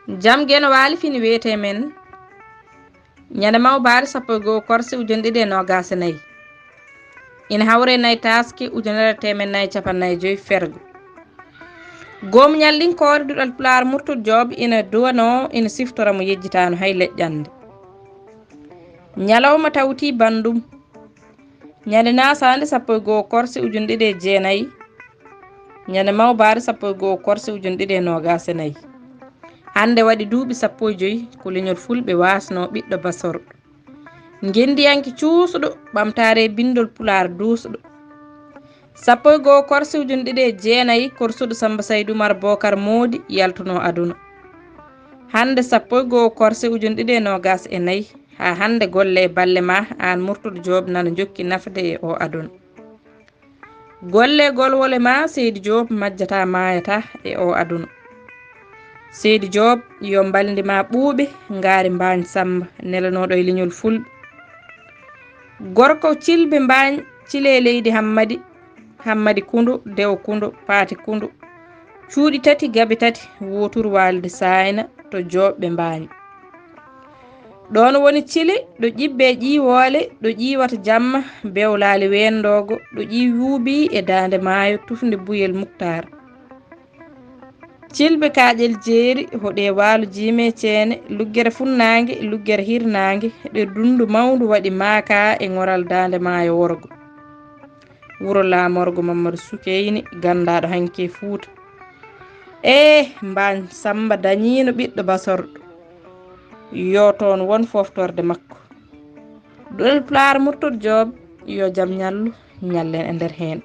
jam geno waali fini wiyete men ñande mawbaare 11 korse ujunɗe ɗiɗi e nogas e nayyi ina hawre nayi taske ujunere temen nayyi capannayyi joyi fergo gomñal ɗin koore duɗal pulaar murtud jooɓe ina duwano ina siftora mo yejjitano hay leƴƴande ñalawma tawti bandum ñande nasande 11 korse ujunɗe ɗiɗi e jeenayyi ñande mawbaare 11 korse ujunɗe ɗiɗi e nogas e nayyi hande waɗi duuɓi 15 ko leñol fulɓe wasno ɓiɗɗo basorɗo gendiyanke cuusuɗo ɓamtare bindol pulaar duusuɗo 11 korse ujunɗe ɗiɗi e jeenayyi korsuɗo Samba Saydou Oumar Bocar Moodi yaltuno aduna hande 11 korse ujunɗe ɗiɗi e nogas e nayyi ha hande golle e balle ma an murtuɗo jooɓe nana jokki nafde e o aduna golle golwole ma Seydi Diop majjata mayata e o aduna Seydi Diop yo mbaldima ɓuuɓe ngaari mbañ Samba nelanoɗo e leñol fulɓe gorko cilɓe mbañ cile leydi Hammadi Koundu Dewo Koundu Paati Koundu cuuɗi tati gaɓe tati wotour walde sayna to jooɓɓe mbañi ɗon woni cili ɗo ƴibbe ƴiwoole ɗo ƴiwata jamma bewlaali wendogo ɗo ƴiwuubi e dande maayo tufde Buyel Muktar cilɓe kaaƴel jeeri hoɗe waalo jiime ceene luggere funnaange luggere hirnaange ɗe dundu mawndu waɗi maaka e ŋoral dande maayo worgo wuro laamorgo Mamadou Soukeyni gandaɗo hanke Fuuta mbañ Samba dañino ɓiɗɗo basorɗo yo toon won foftorde makko ɗuɗal pulaar murtod joob yo jaam ñallu ñallen e nder heen